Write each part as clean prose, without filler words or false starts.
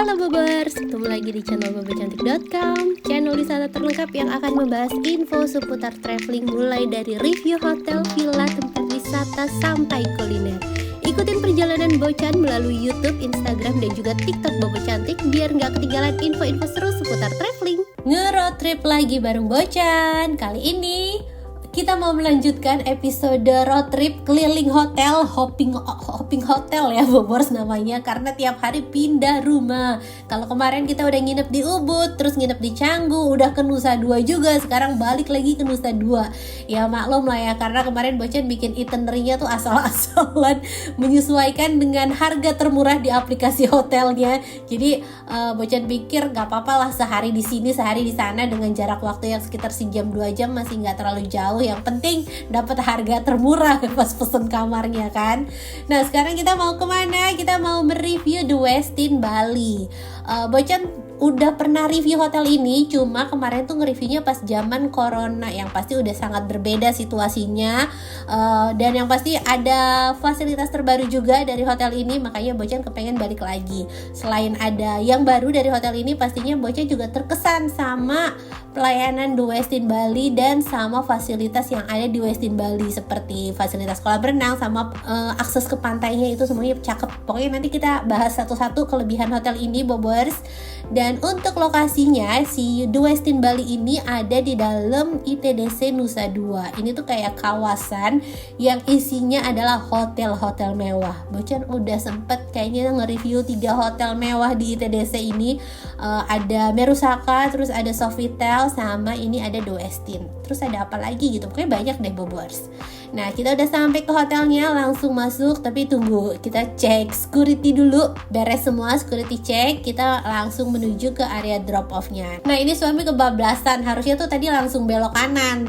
Halo Bobers, ketemu lagi di channel bobocantik.com, channel wisata terlengkap yang akan membahas info seputar traveling mulai dari review hotel, villa, tempat wisata, sampai kuliner. Ikutin perjalanan Bocan melalui YouTube, Instagram, dan juga TikTok Bobo Cantik biar nggak ketinggalan info-info seru seputar traveling. Nge-road trip lagi bareng Bocan. Kali ini kita mau melanjutkan episode road trip keliling hotel, hopping hotel ya Bobors namanya, karena tiap hari pindah rumah. Kalau kemarin kita udah nginep di Ubud, terus nginep di Canggu, udah ke Nusa Dua juga, sekarang balik lagi ke Nusa Dua. Ya maklum lah ya, karena kemarin Bocan bikin itinerary-nya tuh asal-asalan, menyesuaikan dengan harga termurah di aplikasi hotelnya. Jadi Bocan pikir gak apa-apa lah, sehari di sini, sehari di sana, dengan jarak waktu yang sekitar sejam 2 jam masih gak terlalu jauh. Yang penting dapat harga termurah pas pesen kamarnya kan. Nah sekarang kita mau kemana? Kita mau mereview The Westin Bali. Bocan udah pernah review hotel ini, cuma kemarin tuh nge-reviewnya pas zaman corona, yang pasti udah sangat berbeda situasinya, dan yang pasti ada fasilitas terbaru juga dari hotel ini, makanya Bocan kepengen balik lagi. Selain ada yang baru dari hotel ini, pastinya Bocan juga terkesan sama pelayanan The Westin Bali dan sama fasilitas yang ada di Westin Bali, seperti fasilitas kolam renang sama akses ke pantainya, itu semuanya cakep. Pokoknya nanti kita bahas satu-satu kelebihan hotel ini Bobers. Dan untuk lokasinya, si The Westin Bali ini ada di dalam ITDC Nusa Dua. Ini tuh kayak kawasan yang isinya adalah hotel-hotel mewah. Bocan udah sempet kayaknya nge-review 3 hotel mewah di ITDC ini. Ada Merusaka, terus ada Sofitel, sama ini ada The Westin. Terus ada apa lagi gitu, pokoknya banyak deh Bobors. Nah kita udah sampai ke hotelnya, langsung masuk. Tapi tunggu, kita cek security dulu. Beres semua security check, kita langsung menuju ke area drop off-nya. Nah ini suami kebablasan, harusnya tuh tadi langsung belok kanan.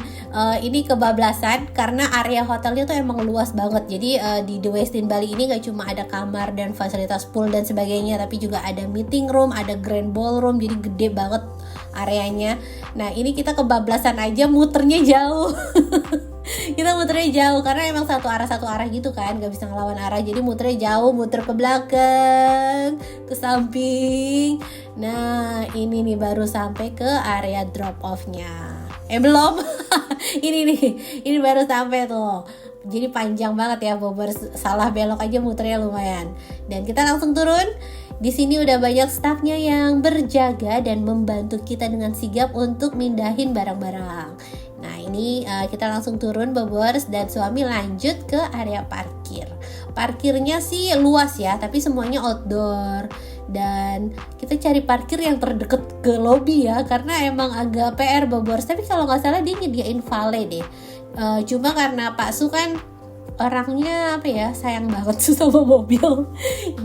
Ini kebablasan karena area hotelnya tuh emang luas banget. Jadi di The Westin Bali ini gak cuma ada kamar dan fasilitas pool dan sebagainya, tapi juga ada meeting room, ada grand ballroom, jadi gede banget areanya. Nah ini kita kebablasan aja, muternya jauh. Kita muternya jauh karena emang satu arah gitu kan, gak bisa ngelawan arah, jadi muternya jauh, muter ke belakang, ke samping. Nah ini nih baru sampai ke area drop off-nya. Belum. ini baru sampai tuh. Jadi panjang banget ya Bobers, salah belok aja muternya lumayan. Dan kita langsung turun. Di sini udah banyak stafnya yang berjaga dan membantu kita dengan sigap untuk mindahin barang-barang. Nah ini kita langsung turun Bobers, dan suami lanjut ke area parkir. Parkirnya sih luas ya, tapi semuanya outdoor. Dan kita cari parkir yang terdekat ke lobby ya, karena emang agak PR Bobors. Tapi kalau nggak salah dia nyediain valet deh. Cuma karena Pak Su kan orangnya sayang banget sama mobil,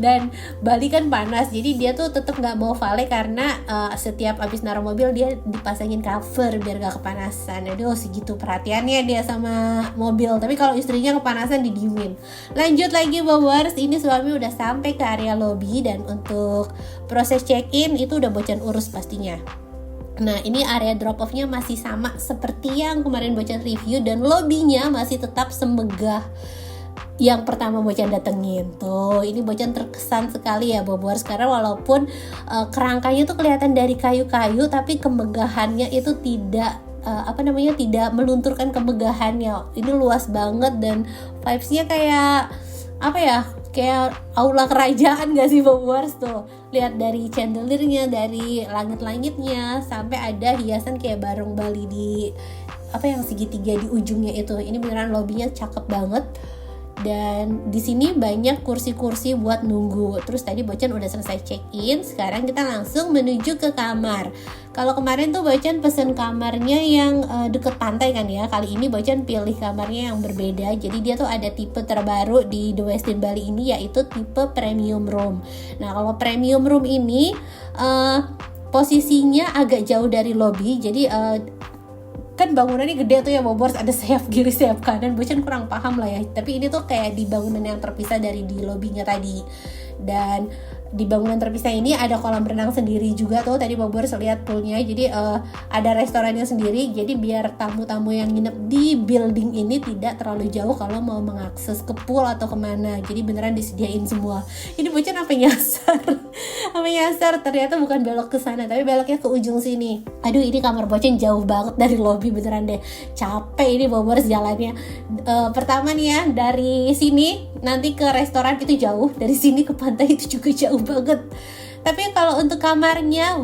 dan Bali kan panas, jadi dia tuh tetap nggak mau valet karena setiap abis naruh mobil dia dipasangin cover biar gak kepanasan. Aduh segitu perhatiannya dia sama mobil. Tapi kalau istrinya kepanasan didiemin. Lanjut lagi Bobers, ini suami udah sampai ke area lobby, dan untuk proses check-in itu udah Bocan urus pastinya. Nah ini area drop off-nya masih sama seperti yang kemarin Bocan review, dan lobbynya masih tetap semegah yang pertama Bocan datengin. Tuh ini Bocan terkesan sekali ya Bobors, karena walaupun kerangkanya tuh kelihatan dari kayu-kayu, tapi kemegahannya itu tidak tidak melunturkan kemegahannya. Ini luas banget dan vibes-nya kayak kayak aula kerajaan gak sih Bobors tuh. Lihat dari chandeliernya, dari langit-langitnya, sampai ada hiasan kayak barong Bali di yang segitiga di ujungnya itu. Ini beneran lobbynya cakep banget. Dan di sini banyak kursi-kursi buat nunggu. Terus tadi Bocan udah selesai check-in, sekarang kita langsung menuju ke kamar. Kalau kemarin tuh Bocan pesen kamarnya yang deket pantai kan ya. Kali ini Bocan pilih kamarnya yang berbeda. Jadi dia tuh ada tipe terbaru di The Westin Bali ini, yaitu tipe premium room. Nah kalau premium room ini posisinya agak jauh dari lobby. Jadi kan bangunannya gede tuh ya Bobors, ada sayap kiri sayap kanan. Bocan kurang paham lah ya, tapi ini tuh kayak di bangunan yang terpisah dari di lobbynya tadi. Dan di bangunan terpisah ini ada kolam renang sendiri juga tuh, tadi Bobors lihat poolnya. Jadi ada restorannya sendiri, jadi biar tamu-tamu yang nginep di building ini tidak terlalu jauh kalau mau mengakses ke pool atau kemana. Jadi beneran disediain semua. Ini bocah apa nyasar apa nyasar, ternyata bukan belok ke sana tapi beloknya ke ujung sini. Aduh, ini kamar bocah jauh banget dari lobby, beneran deh capek ini Bobors jalannya. Pertama nih ya, dari sini nanti ke restoran itu jauh, dari sini ke pantai itu juga jauh banget. Tapi kalau untuk kamarnya,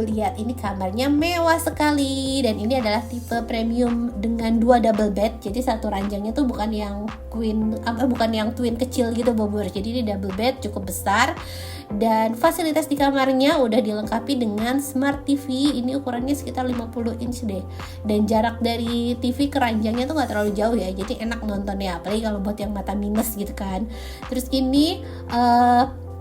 lihat ini kamarnya mewah sekali, dan ini adalah tipe premium dengan 2 double bed. Jadi satu ranjangnya tuh bukan yang bukan yang twin kecil gitu Bobor. Jadi ini double bed cukup besar, dan fasilitas di kamarnya udah dilengkapi dengan smart TV. Ini ukurannya sekitar 50 inch deh, dan jarak dari TV ke ranjangnya tuh gak terlalu jauh ya, jadi enak nontonnya, apalagi kalau buat yang mata minus gitu kan. Terus ini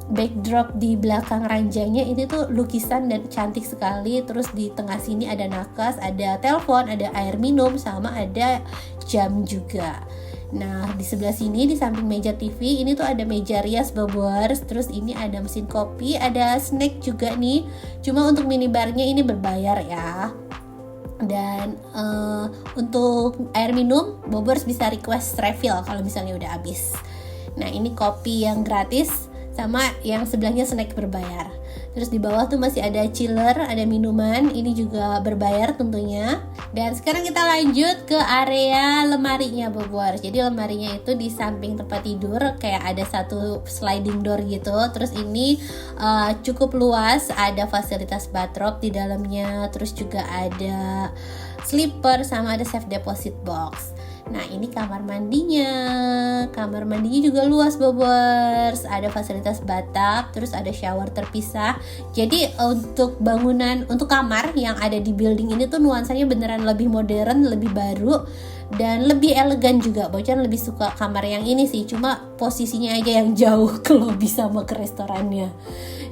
backdrop di belakang ranjangnya ini tuh lukisan dan cantik sekali. Terus di tengah sini ada nakas, ada telepon, ada air minum, sama ada jam juga. Nah, di sebelah sini di samping meja TV ini tuh ada meja rias Bobors. Terus ini ada mesin kopi, ada snack juga nih. Cuma untuk minibarnya ini berbayar ya. Dan untuk air minum Bobors bisa request refill kalau misalnya udah habis. Nah, ini kopi yang gratis, sama yang sebelahnya snack berbayar. Terus di bawah tuh masih ada chiller, ada minuman, ini juga berbayar tentunya. Dan sekarang kita lanjut ke area lemarinya Bobors. Jadi lemarinya itu di samping tempat tidur kayak ada satu sliding door gitu. Terus ini cukup luas, ada fasilitas bathrobe di dalamnya. Terus juga ada slipper sama ada safe deposit box. Nah, ini kamar mandinya. Kamar mandinya juga luas Bobors. Ada fasilitas bathtub, terus ada shower terpisah. Jadi untuk kamar yang ada di building ini tuh nuansanya beneran lebih modern, lebih baru, dan lebih elegan juga. Bocan lebih suka kamar yang ini sih, cuma posisinya aja yang jauh ke lobby sama ke restorannya.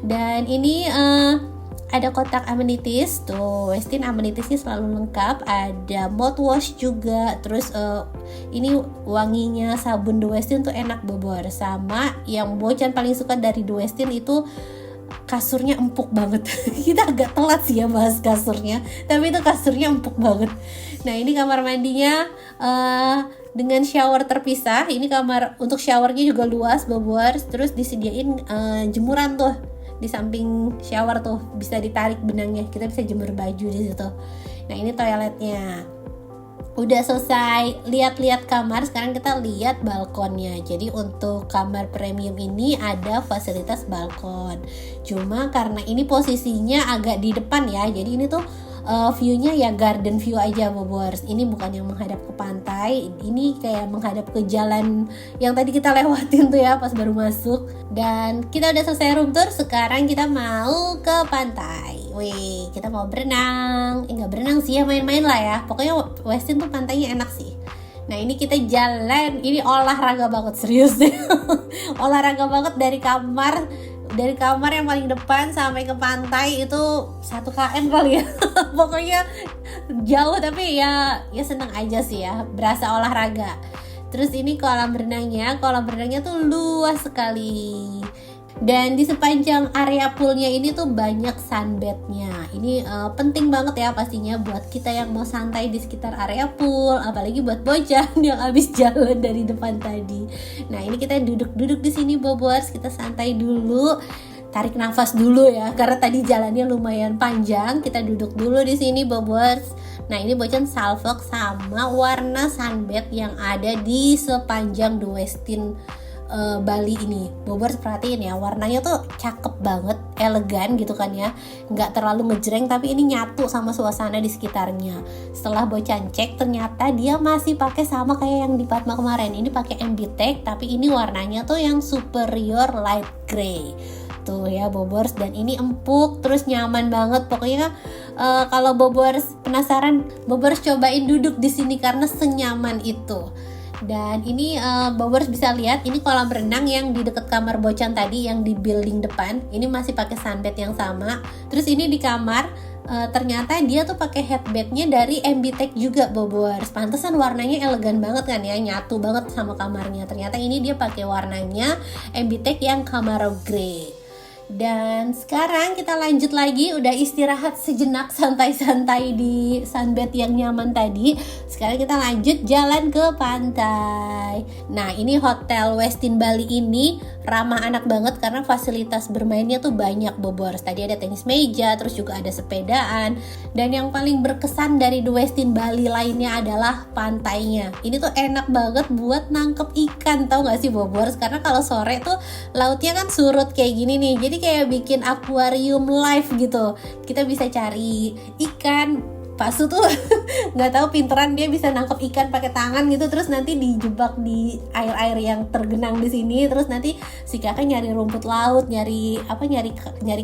Dan ini ada kotak amenities tuh, Westin amenitiesnya selalu lengkap, ada mouthwash juga. Terus ini wanginya sabun The Westin tuh enak Bobor. Sama yang Bocan paling suka dari The Westin itu kasurnya empuk banget. Kita agak telat sih ya bahas kasurnya, tapi itu kasurnya empuk banget. Nah, ini kamar mandinya dengan shower terpisah. Ini kamar untuk showernya juga luas Bobor. Terus disediain jemuran tuh di samping shower tuh, bisa ditarik benangnya, kita bisa jemur baju di situ. Nah, ini toiletnya. Udah selesai lihat-lihat kamar, sekarang kita lihat balkonnya. Jadi untuk kamar premium ini ada fasilitas balkon. Cuma karena ini posisinya agak di depan ya, jadi ini tuh view-nya ya garden view aja Bobors. Ini bukan yang menghadap ke pantai, ini kayak menghadap ke jalan yang tadi kita lewatin tuh ya pas baru masuk. Dan kita udah selesai room tour, sekarang kita mau ke pantai. Wih, kita mau berenang. Nggak berenang sih ya, main-main lah ya. Pokoknya Westin tuh pantainya enak sih. Nah, ini kita jalan, ini olahraga banget, serius deh. Olahraga banget dari kamar yang paling depan sampai ke pantai itu 1 km kali ya. Pokoknya jauh, tapi ya seneng aja sih ya, berasa olahraga. Terus ini kolam renangnya tuh luas sekali. Dan di sepanjang area poolnya ini tuh banyak sunbednya. Ini penting banget ya pastinya buat kita yang mau santai di sekitar area pool, apalagi buat Bocan yang habis jalan dari depan tadi. Nah, ini kita duduk-duduk di sini Bobors, kita santai dulu, tarik nafas dulu ya, karena tadi jalannya lumayan panjang. Kita duduk dulu di sini Bobors. Nah, ini Bocan salvok sama warna sunbed yang ada di sepanjang The Westin Bali ini. Bobors perhatiin ya, warnanya tuh cakep banget, elegan gitu kan ya, nggak terlalu ngejreng, tapi ini nyatu sama suasana di sekitarnya. Setelah Bocan cek, ternyata dia masih pakai sama kayak yang di Padma kemarin. Ini pakai MBTech, tapi ini warnanya tuh yang superior light gray tuh ya Bobors. Dan ini empuk, terus nyaman banget. Pokoknya kalau Bobors penasaran, Bobors cobain duduk di sini karena senyaman itu. Dan ini Bobors bisa lihat, ini kolam renang yang di dekat kamar Bocan tadi yang di building depan. Ini masih pakai sunbed yang sama. Terus ini di kamar ternyata dia tuh pakai headbednya dari MBTech juga Bobors. Pantesan warnanya elegan banget kan ya, nyatu banget sama kamarnya. Ternyata ini dia pakai warnanya MBTech yang Camaro Grey. Dan sekarang kita lanjut lagi, udah istirahat sejenak santai-santai di sunbed yang nyaman tadi. Sekarang kita lanjut jalan ke pantai. Nah, ini Hotel Westin Bali ini ramah anak banget karena fasilitas bermainnya tuh banyak, Bobors. Tadi ada tenis meja, terus juga ada sepedaan. Dan yang paling berkesan dari The Westin Bali lainnya adalah pantainya. Ini tuh enak banget buat nangkep ikan, tau gak sih Bobors? Karena kalau sore tuh lautnya kan surut kayak gini nih, jadi kayak bikin akuarium live gitu. Kita bisa cari ikan. Pak Su tuh nggak tahu pinteran, dia bisa nangkep ikan pakai tangan gitu, terus nanti dijebak di air-air yang tergenang di sini, terus nanti si kakak nyari rumput laut, nyari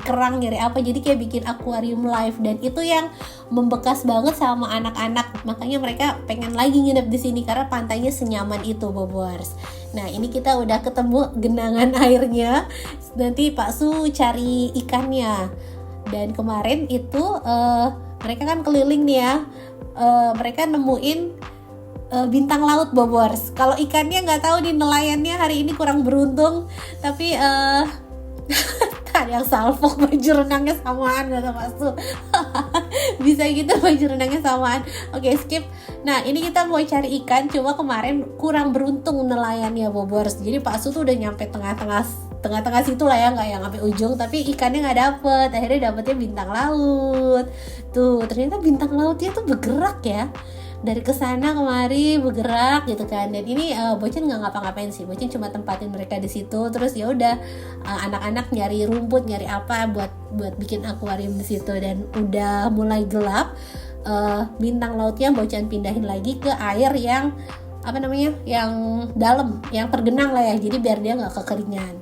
kerang, nyari apa, jadi kayak bikin akuarium live. Dan itu yang membekas banget sama anak-anak, makanya mereka pengen lagi nginep di sini karena pantainya senyaman itu, Bobors. Nah, ini kita udah ketemu genangan airnya, nanti Pak Su cari ikannya. Dan kemarin itu mereka kan keliling nih ya, mereka nemuin bintang laut, Bobors. Kalau ikannya nggak tahu nih, nelayannya hari ini kurang beruntung, tapi ada yang salfok baju renangnya samaan, kata Pak Su. Bisa gitu baju renangnya samaan. Oke, skip. Nah, ini kita mau cari ikan, cuma kemarin kurang beruntung nelayannya, Bobors. Jadi Pak Su tuh udah nyampe tengah-tengah situ lah ya, nggak yang sampai ujung, tapi ikannya nggak dapet. Akhirnya dapetnya bintang laut. Tuh, ternyata bintang lautnya tuh bergerak ya, dari kesana kemari bergerak gitu kan. Dan ini Bocen nggak ngapa-ngapain sih, Bocen cuma tempatin mereka di situ. Terus ya udah, anak-anak nyari rumput, nyari apa buat bikin akuarium di situ. Dan udah mulai gelap, bintang lautnya Bocen pindahin lagi ke air yang yang dalam, yang tergenang lah ya, jadi biar dia nggak kekeringan.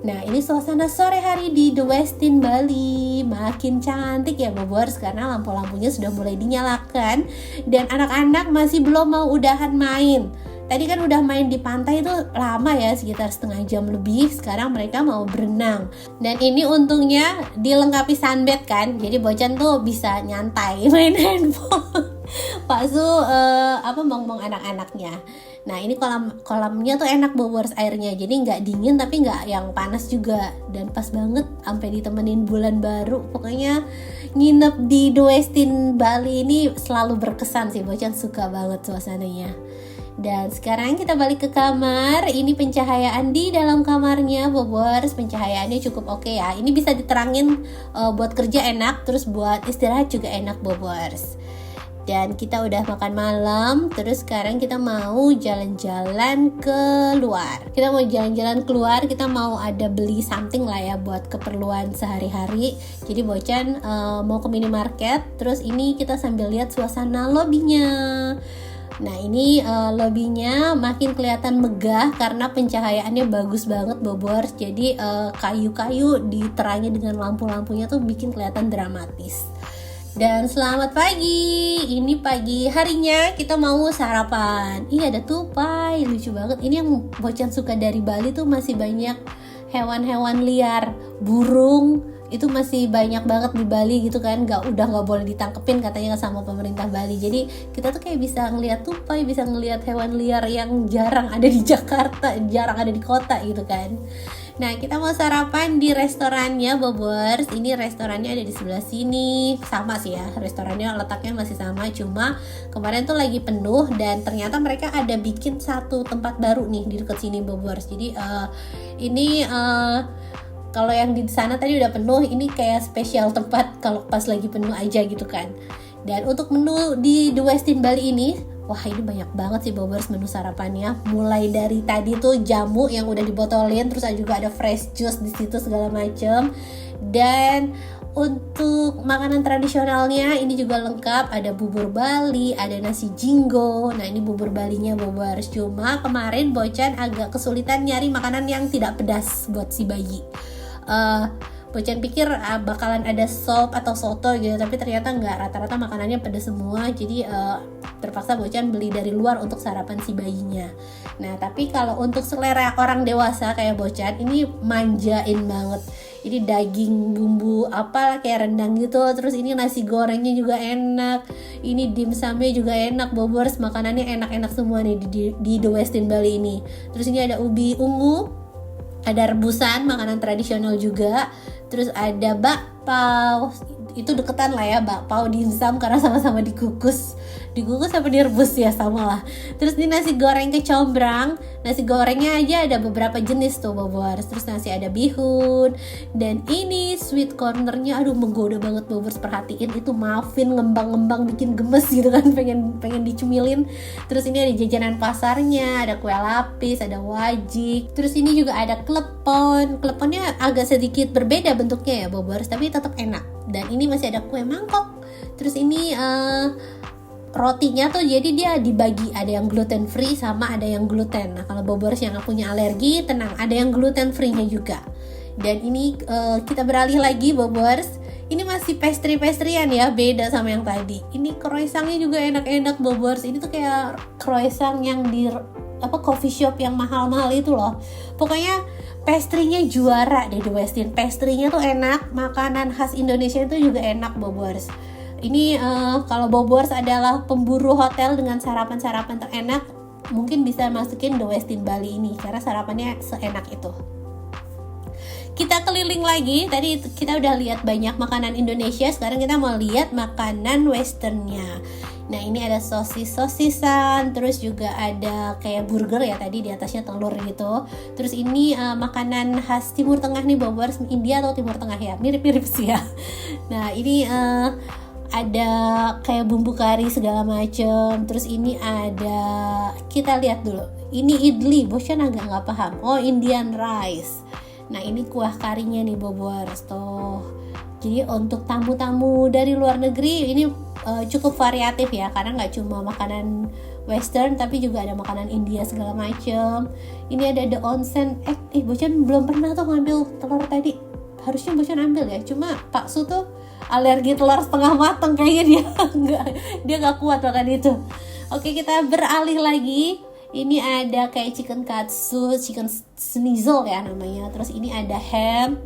Nah, ini suasana sore hari di The Westin Bali. Makin cantik ya, Bobors, karena lampu-lampunya sudah mulai dinyalakan. Dan anak-anak masih belum mau udahan main. Tadi kan udah main di pantai itu lama ya, sekitar setengah jam lebih. Sekarang mereka mau berenang. Dan ini untungnya dilengkapi sunbed kan, jadi Bocan tuh bisa nyantai main handphone. Pak Su bong-bong anak-anaknya. Nah, ini kolamnya tuh enak, Bobors, airnya, jadi nggak dingin tapi nggak yang panas juga. Dan pas banget sampai ditemenin bulan baru. Pokoknya nginep di The Westin Bali ini selalu berkesan sih, Bocan suka banget suasananya. Dan sekarang kita balik ke kamar. Ini pencahayaan di dalam kamarnya, Bobors. Pencahayaannya cukup oke ya. Ini bisa diterangin buat kerja enak, terus buat istirahat juga enak, Bobors. Dan kita udah makan malam, terus sekarang kita mau jalan-jalan keluar. Kita mau jalan-jalan keluar, kita mau ada beli something lah ya buat keperluan sehari-hari. Jadi Bocan mau ke minimarket, terus ini kita sambil lihat suasana lobbynya. Nah, ini lobbynya makin kelihatan megah karena pencahayaannya bagus banget, Bobors. Jadi kayu-kayu diterangi dengan lampu-lampunya tuh bikin kelihatan dramatis. Dan selamat pagi, ini pagi harinya kita mau sarapan. Ih, ada tupai, lucu banget. Ini yang Bocan suka dari Bali tuh masih banyak hewan-hewan liar, burung itu masih banyak banget di Bali gitu kan. Udah nggak boleh ditangkepin katanya sama pemerintah Bali. Jadi kita tuh kayak bisa ngelihat tupai, bisa ngelihat hewan liar yang jarang ada di Jakarta, jarang ada di kota gitu kan. Nah, kita mau sarapan di restorannya, Bobors. Ini restorannya ada di sebelah sini. Sama sih ya, restorannya letaknya masih sama. Cuma kemarin tuh lagi penuh dan ternyata mereka ada bikin satu tempat baru nih di dekat sini, Bobors. Jadi ini kalau yang di sana tadi udah penuh, ini kayak spesial tempat kalau pas lagi penuh aja gitu kan. Dan untuk menu di The Westin Bali ini, wah ini banyak banget sih, Bobors, menu sarapannya. Mulai dari tadi tuh jamu yang udah dibotolin, terus juga ada fresh juice di situ segala macem. Dan untuk makanan tradisionalnya ini juga lengkap, ada bubur Bali, ada nasi jinggo. Nah, ini bubur Balinya, Bobors. Cuma kemarin Bocan agak kesulitan nyari makanan yang tidak pedas buat si bayi. Bocan pikir bakalan ada sop atau soto gitu, tapi ternyata enggak, rata-rata makanannya pedas semua. Jadi terpaksa Bocan beli dari luar untuk sarapan si bayinya. Nah, tapi kalau untuk selera orang dewasa kayak Bocan, ini manjain banget. Ini daging bumbu apa kayak rendang gitu, terus ini nasi gorengnya juga enak, ini dimsumnya juga enak, Bobors. Makanannya enak-enak semua nih di The Westin Bali ini. Terus ini ada ubi ungu, Ada rebusan, makanan tradisional juga. Terus ada bakpao, itu deketan lah ya, bakpao dimsum karena sama-sama dikukus sama direbus ya, sama lah. Terus ini nasi goreng kecombrang. Nasi gorengnya aja ada beberapa jenis tuh Bobors. Terus nasi ada bihun, dan ini sweet cornernya aduh menggoda banget Bobors, perhatiin itu muffin ngembang-ngembang bikin gemes gitu kan, pengen dicemilin. Terus ini ada jajanan pasarnya, ada kue lapis, ada wajik. Terus ini juga ada kleponnya agak sedikit berbeda bentuknya ya Bobors, tapi tetap enak. Dan ini masih ada kue mangkok. Terus ini rotinya tuh jadi dia dibagi, ada yang gluten free sama ada yang gluten. Nah kalau Bobors yang punya alergi tenang, ada yang gluten free nya juga. Dan ini kita beralih lagi Bobors, ini masih pastry-pastryan ya, beda sama yang tadi. Ini croissantnya juga enak-enak Bobors. Ini tuh kayak croissant yang di coffee shop yang mahal-mahal itu loh. Pokoknya pastry-nya juara deh di Westin. Pastry-nya tuh enak, makanan khas Indonesia itu juga enak Bobors. Ini kalau Bobors adalah pemburu hotel dengan sarapan-sarapan terenak, mungkin bisa masukin The Westin Bali ini karena sarapannya seenak itu. Kita keliling lagi, tadi kita udah lihat banyak makanan Indonesia, sekarang kita mau lihat makanan Westernnya. Nah ini ada sosisan, terus juga ada kayak burger ya, tadi di atasnya telur gitu. Terus ini makanan khas Timur Tengah nih Bobors, India atau Timur Tengah ya, mirip-mirip sih ya. Nah ini ada kayak bumbu kari segala macem. Terus ini ada, kita lihat dulu, ini idli, Bocan agak nggak paham. Oh Indian rice. Nah ini kuah karinya nih Bobors tuh. Jadi untuk tamu-tamu dari luar negeri ini cukup variatif ya, karena nggak cuma makanan Western tapi juga ada makanan India segala macem. Ini ada the onsen egg. Bocan belum pernah tuh ngambil telur tadi. Harusnya Bocan ambil ya, cuma Pak Su tuh alergi telur setengah matang, kayaknya dia nggak kuat makan itu. Oke, kita beralih lagi. Ini ada kayak chicken katsu, chicken schnitzel ya namanya. Terus ini ada ham,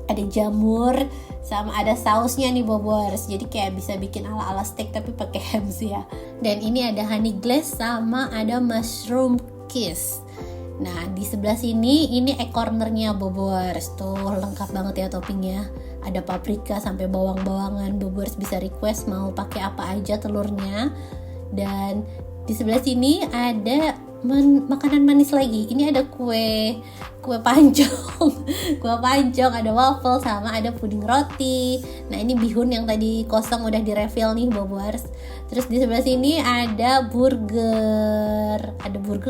ada jamur, sama ada sausnya nih Bobors. Jadi kayak bisa bikin ala-ala steak tapi pakai ham sih ya. Dan ini ada honey glaze sama ada mushroom kiss. Nah di sebelah sini ini egg cornernya Bobors. Tuh lengkap banget ya toppingnya. Ada paprika sampai bawang-bawangan. Bobors bisa request mau pakai apa aja telurnya. Dan di sebelah sini ada makanan manis lagi. Ini ada kue pancong, kue pancong, ada waffle sama ada puding roti. Nah ini bihun yang tadi kosong udah direfill nih Bobors. Terus di sebelah sini ada burger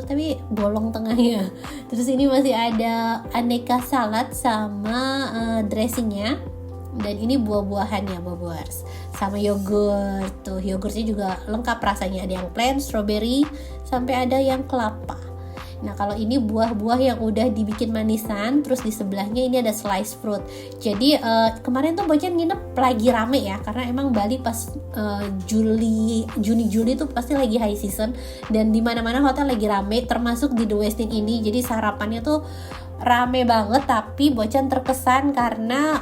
tapi bolong tengahnya. Terus ini masih ada aneka salad sama dressingnya. Dan ini buah-buahannya Bobors, sama yogurt. Tuh yogurtnya juga lengkap rasanya, ada yang plain, strawberry, sampai ada yang kelapa. Nah kalau ini buah-buah yang udah dibikin manisan. Terus di sebelahnya ini ada slice fruit. Jadi kemarin tuh Bocan nginep lagi rame ya, karena emang Bali pas Juni-Juli tuh pasti lagi high season, dan di mana-mana hotel lagi rame, termasuk di The Westin ini. Jadi sarapannya tuh rame banget, tapi Bocan terkesan karena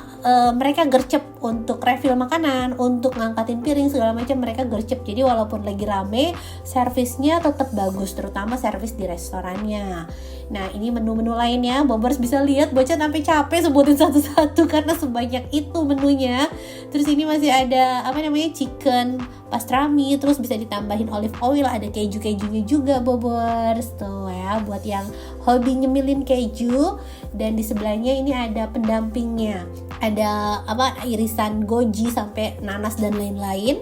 mereka gercep untuk refill makanan, untuk ngangkatin piring segala macam, mereka gercep. Jadi walaupun lagi rame, servisnya tetap bagus, terutama servis di restorannya. Nah ini menu-menu lainnya Bobors bisa lihat, Bocan sampai capek sebutin satu-satu karena sebanyak itu menunya. Terus ini masih ada chicken pastrami, terus bisa ditambahin olive oil, ada keju-kejunya juga Bobors tuh ya, buat yang hobi nyemilin keju. Dan di sebelahnya ini ada pendampingnya, ada irisan goji sampai nanas dan lain-lain.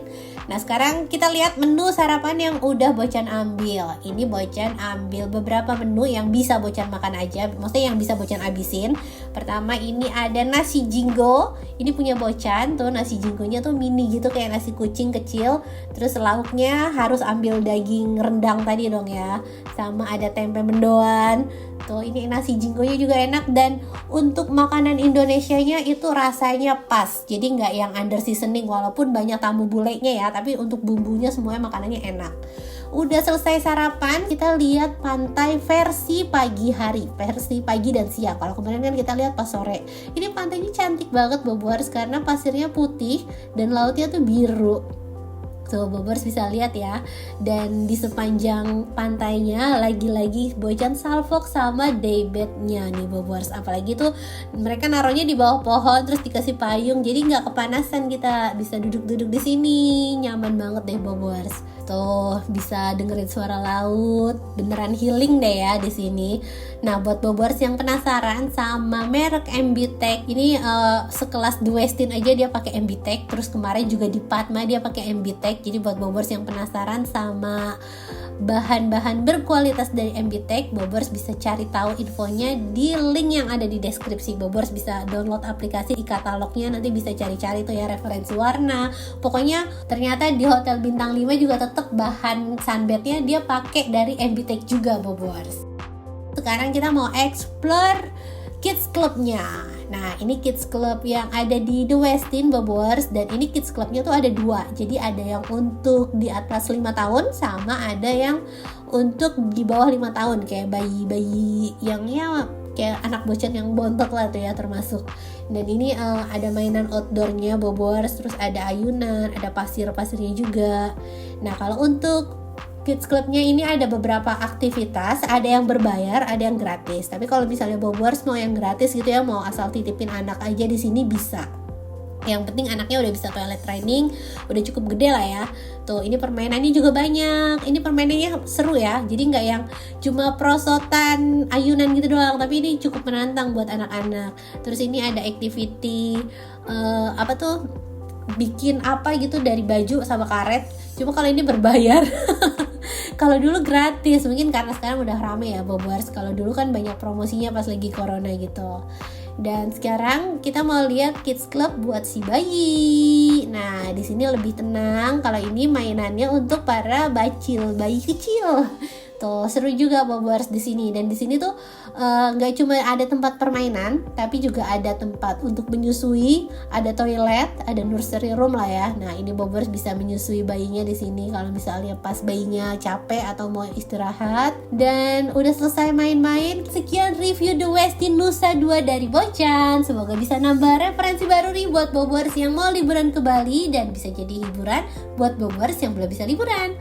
Nah sekarang kita lihat menu sarapan yang udah Bocan ambil. Ini Bocan ambil beberapa menu yang bisa Bocan makan aja, maksudnya yang bisa Bocan abisin. Pertama ini ada nasi jinggo. Ini punya Bocan tuh, nasi jinggonya tuh mini gitu kayak nasi kucing kecil. Terus lauknya harus ambil daging rendang tadi dong ya, sama ada tempe mendoan. Tuh ini nasi jinggonya juga enak, dan untuk makanan Indonesianya itu rasanya pas. Jadi nggak yang under seasoning, walaupun banyak tamu bulenya ya, tapi untuk bumbunya semuanya makanannya enak. Udah selesai sarapan, kita lihat pantai versi pagi hari, versi pagi dan siang. Kalau kemarin kan kita lihat pas sore. Ini pantainya cantik banget Bobors karena pasirnya putih dan lautnya tuh biru. Tuh Bobers bisa lihat ya. Dan di sepanjang pantainya lagi-lagi Bojan salvok sama daybednya nih Bobers. Apalagi tuh mereka naruhnya di bawah pohon terus dikasih payung, jadi nggak kepanasan, kita bisa duduk-duduk di sini, nyaman banget deh Bobers. Tuh bisa dengerin suara laut, beneran healing deh ya di sini. Nah buat Bobers yang penasaran sama merek MBTech ini, sekelas The Westin aja dia pakai MBTech, terus kemarin juga di Padma dia pakai MBTech. Jadi buat Bobers yang penasaran sama bahan-bahan berkualitas dari MBTech, Bobers bisa cari tahu infonya di link yang ada di deskripsi. Bobers bisa download aplikasi e-katalognya, nanti bisa cari-cari tuh ya referensi warna. Pokoknya ternyata di Hotel Bintang 5 juga tetap bahan sunbednya dia pakai dari MBTech juga Bobers. Sekarang kita mau explore Kids Club-nya. Nah ini Kids Club yang ada di The Westin Bobers, dan ini Kids Club-nya tuh ada dua. Jadi ada yang untuk di atas 5 tahun sama ada yang untuk di bawah 5 tahun, kayak bayi-bayi yang ya kayak anak bocah yang bontot lah tuh ya termasuk. Dan ini ada mainan outdoornya Bobers, terus ada ayunan, ada pasir-pasirnya juga. Nah kalau untuk Kids Club-nya ini ada beberapa aktivitas, ada yang berbayar, ada yang gratis. Tapi kalau misalnya Bobers mau yang gratis gitu ya, mau asal titipin anak aja di sini bisa. Yang penting anaknya udah bisa toilet training, udah cukup gede lah ya. Tuh ini permainannya juga banyak. Ini permainannya seru ya. Jadi nggak yang cuma prosotan ayunan gitu doang, tapi ini cukup menantang buat anak-anak. Terus ini ada activity bikin apa gitu dari baju sama karet. Cuma kalau ini berbayar. Kalau dulu gratis, mungkin karena sekarang udah rame ya Bobers. Kalau dulu kan banyak promosinya pas lagi corona gitu. Dan sekarang kita mau lihat Kids Club buat si bayi. Nah, di sini lebih tenang. Kalau ini mainannya untuk para bacil, bayi kecil. Tuh seru juga Bobers di sini. Dan di sini tuh nggak cuma ada tempat permainan, tapi juga ada tempat untuk menyusui, ada toilet, ada nursery room lah ya. Nah ini Bobers bisa menyusui bayinya di sini kalau misalnya pas bayinya capek atau mau istirahat. Dan udah selesai main-main. Sekian review The Westin Nusa 2 dari Bocan. Semoga bisa nambah referensi baru nih buat Bobers yang mau liburan ke Bali, dan bisa jadi hiburan buat Bobers yang belum bisa liburan.